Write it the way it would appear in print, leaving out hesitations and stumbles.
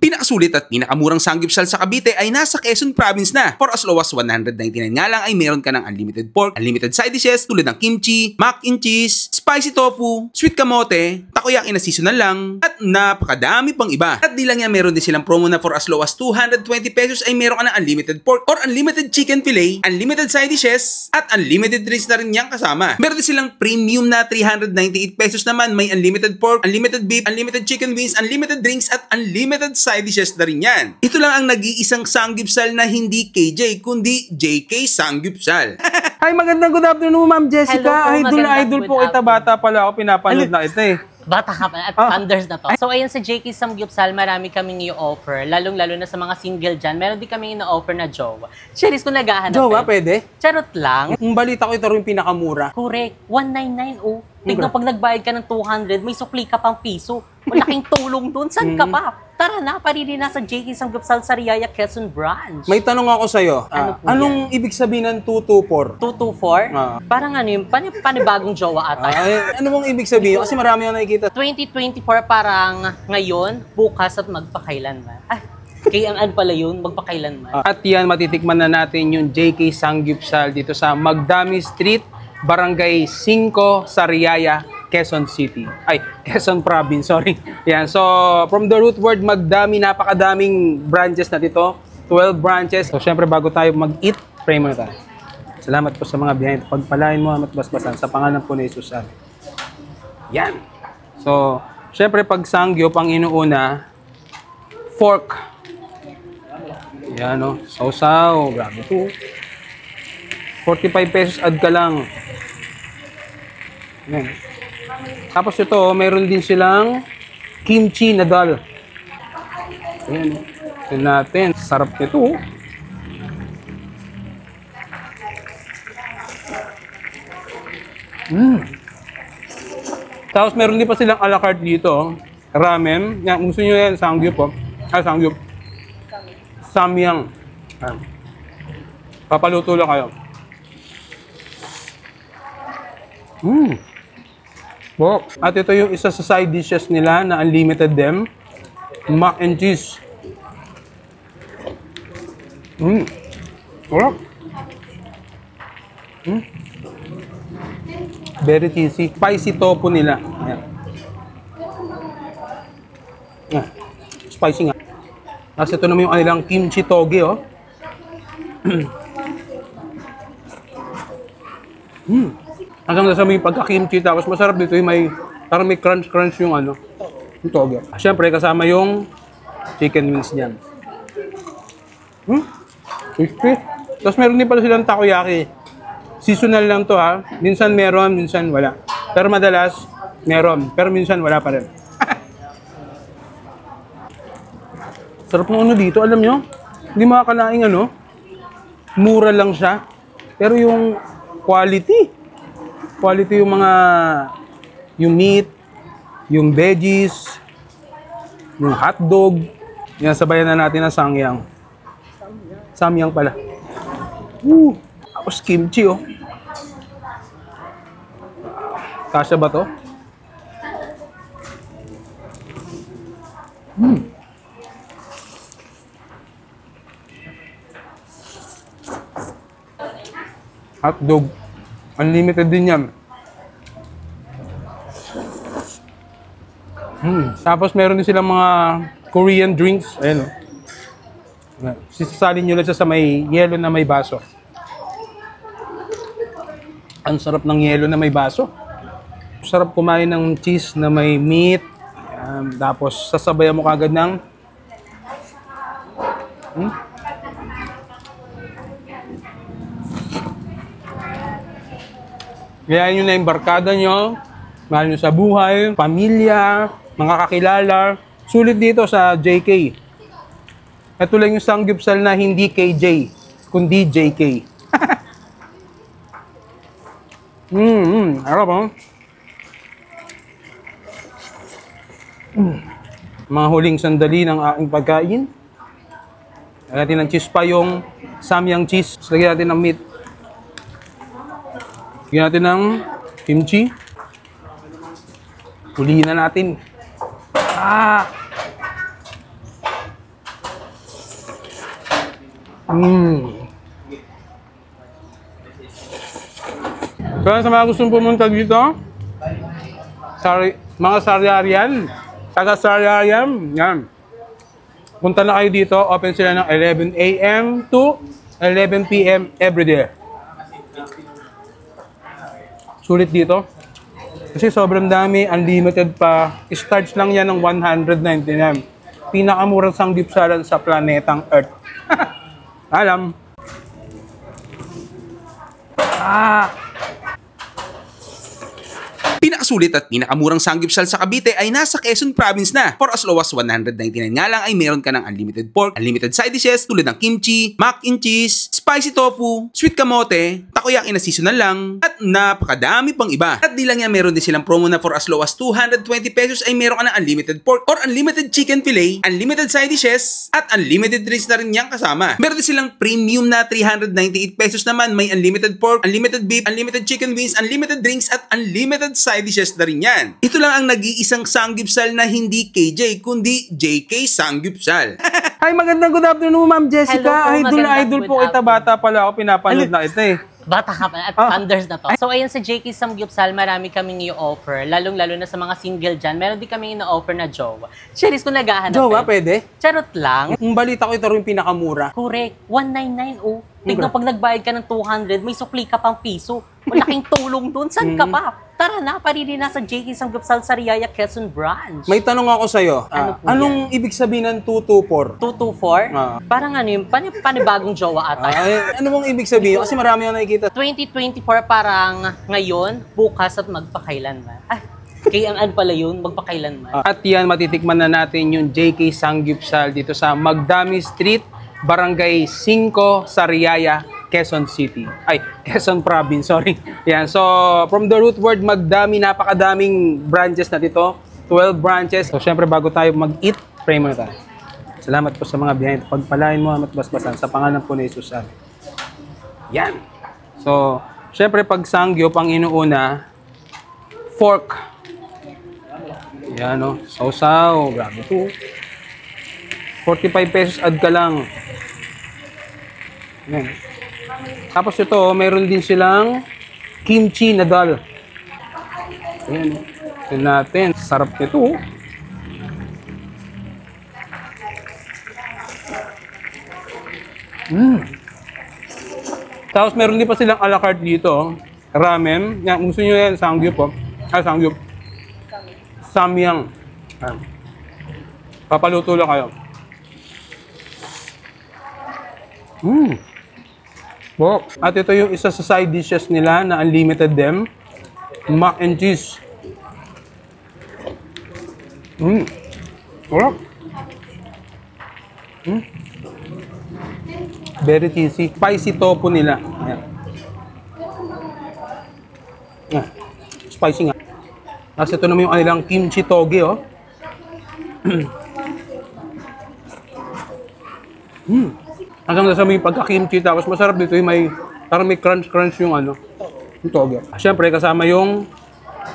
Pinakasulit at pinakamurang samgyupsal sa Cavite ay nasa Quezon Province na. For as low as 199 nga lang ay meron ka ng unlimited pork, unlimited side dishes tulad ng kimchi, mac and cheese, spicy tofu, sweet kamote, takoyaki na seasonal lang, at napakadami pang iba. At di lang yan, meron din silang promo na for as low as 220 pesos ay meron ka ng unlimited pork or unlimited chicken fillet, unlimited side dishes, at unlimited drinks na rin niyang kasama. Meron din silang premium na 398 pesos naman, may unlimited pork, unlimited beef, unlimited chicken wings, unlimited drinks, at unlimited side dishes na rin yan. Ito lang ang nag-iisang samgyupsal na hindi KJ, kundi JK Samgyupsal. Hi, magandang good afternoon, Ma'am Jessica. Hello po, Idol po kita. Bata pala ako, pinapanood na kita eh. Bata ka pa, at thunders na to. So ayun sa JK Samgyupsal, marami kaming i-offer. Lalong-lalo na sa mga single dyan. Meron din kaming i-offer na jowa. Cheris, kung naghahanap. Jowa, pwede? Charot lang. Ang balita ko ito rin pinakamura. Correct. 199 oh. Tignan pag nagbayad ka ng 200, may sukli ka pang piso. Malaking tulong dun. Saan ka pa? Tara na, parili na sa JK Samgyupsal sa Riyaya, Quezon Branch. May tanong ako sa'yo. Ano po anong ibig sabihin ng 224? 224? Parang ano yung panibagong jowa ata. Ano mong ibig sabihin? Kasi marami ako nakikita. 2024 parang ngayon, bukas at magpakailanman. Ay, kaya ang pala yun, magpakailanman. At yan, matitikman na natin yung JK Samgyupsal dito sa Magdami Street, Barangay 5, Sariaya, Quezon City. Ay, Quezon Province, sorry. Yan, so from the root word Magdami, napakadaming branches na dito. 12 branches. So syempre bago tayo mag-eat, pray muna tayo. Salamat po sa mga behind. Pagpalain mo at basbasan sa pangalan po ni Jesus. Yan. So, syempre pag sangyup ang inuuna, fork. Yan o, sausaw. Grabe ito. 45 pesos add ka lang. Yan. Tapos ito, mayroon din silang kimchi na dal. Ayan. Ito natin. Sarap nito. Tapos meron din pa silang a la carte dito. Ramen. Yan, gusto nyo yan, sangyup po. Sangyup. Samyang. Papaluto lang kayo. Wow. At ito yung isa sa side dishes nila na unlimited them. Mac and cheese. Wow. Very cheesy. Spicy tofu nila. Ayan. Spicy nga. Tapos ito naman yung kanilang kimchi toge, oh. Hanggang nasa may pagka-kimchi, tapos masarap dito yung may, parang may crunch-crunch yung ano, yung toge. Siyempre, kasama yung chicken wings niyan. Crispy. Tapos meron din pala silang takoyaki. Seasonal lang to ha. Minsan meron, minsan wala. Pero madalas, meron. Pero minsan wala pa rin. Sarap ng ano dito, alam nyo? Hindi makakalaing ano. Mura lang siya. Pero yung quality yung mga, yung meat, yung veggies, yung hotdog. Yan, sabayan na natin ang samyang. Samyang pala. Tapos kimchi, oh. Kasya ba to? Hotdog. Unlimited din yan. Tapos meron din silang mga Korean drinks. Ayan o. Sisasalin nyo lang siya sa may yelo na may baso. Ang sarap ng yelo na may baso. Sarap kumain ng cheese na may meat. Tapos sasabayan mo kagad ng Kaya yun na yung barkada nyo, mahal nyo sa buhay, pamilya, mga kakilala. Sulit dito sa JK. Ito lang yung samgyupsal na hindi KJ, kundi JK. Harap oh. Mga huling sandali ng aking pagkain. Lagyan natin ng cheese pa yung samyang cheese. Lagyan natin ng meat. Lagyan natin ng kimchi. Hulihin na natin. Ah! Kaya sa mga gustong pumunta dito, mga Sariarian, taga Sariarian, yan. Punta na kayo dito, open sila ng 11 a.m. to 11 p.m. every day. Sulit dito. Kasi sobrang dami, unlimited pa. Starts lang yan ng 199. Pinakamurang sanggipsalan sa planetang Earth. Alam. Pinakasulit at pinakamurang sanggipsal sa Cavite ay nasa Quezon Province na. For as low as 199 nga lang ay meron ka ng unlimited pork, unlimited side dishes tulad ng kimchi, mac and cheese, spicy tofu, sweet kamote, takoyaki na seasonal lang, at napakadami pang iba. At di lang yan, meron din silang promo na for as low as 220 pesos ay meron ka ng unlimited pork or unlimited chicken fillet, unlimited side dishes, at unlimited drinks na rin yang kasama. Meron din silang premium na 398 pesos naman, may unlimited pork, unlimited beef, unlimited chicken wings, unlimited drinks, at unlimited side dishes na rin yan. Ito lang ang nag-iisang sanggipsal na hindi KJ, kundi JK Sanggipsal. Hi, magandang good afternoon, Ma'am Jessica. Hello po, Idol po kita. Bata pala ako, pinapanood na kita eh. Bata ka pa at thunders na to. So ayun sa JK Samgyupsal, marami kaming i-offer. Lalong-lalo na sa mga single dyan. Meron din kaming i-offer na jowa. Cheris, kung naghahanap. Jowa, pwede? Charot lang. Ang balita ko ito rin pinakamura. Correct. 199 oh. Tignan pag nagbayad ka ng 200, may sukli ka pang piso. Malaking tulong dun. Saan ka pa? Tara na, parili na sa JK Samgyupsal sa Riyaya, Quezon Branch. May tanong ako sa'yo. Ano po anong ibig sabihin ng 224? 224? Parang ano yun, panibagong jowa ata. Ano mong ibig sabihin? Kasi marami ako nakikita. 2024 parang ngayon, bukas at magpakailanman. Ay, kaya ang pala yun, magpakailanman. At yan, matitikman na natin yung JK Sangyupsal dito sa Magdami Street, Barangay 5, Sariaya, Quezon City. Ay, Quezon Province, sorry. Yan, so from the root word Magdami, napakadaming branches na dito. 12 branches. So syempre bago tayo mag-eat, pray muna tayo. Salamat po sa mga behind. Pagpalain mo at basbasan sa pangalan po ni Jesus. Yan. So, syempre pag sangyup ang inuuna, fork. Yan o, sausaw. Grabe ito. 45 pesos add ka lang. Yan. Tapos ito, mayroon din silang kimchi na dal. Ayan. Ito natin. Sarap nito. Tapos meron din pa silang a la carte dito. Ramen. Yan, gusto nyo yan, sangyup po. Sangyup. Samyang. Papaluto lang kayo. Wow. At ito yung isa sa side dishes nila na unlimited them. Mac and cheese. Wow. Very cheesy. Spicy tofu nila. Ayan. Spicy nga. Tapos ito naman yung kanilang kimchi toge, oh. Hanggang nasa may pagka-kimchi, tapos masarap dito yung may, parang may crunch yung ano, yung toge. Siyempre, kasama yung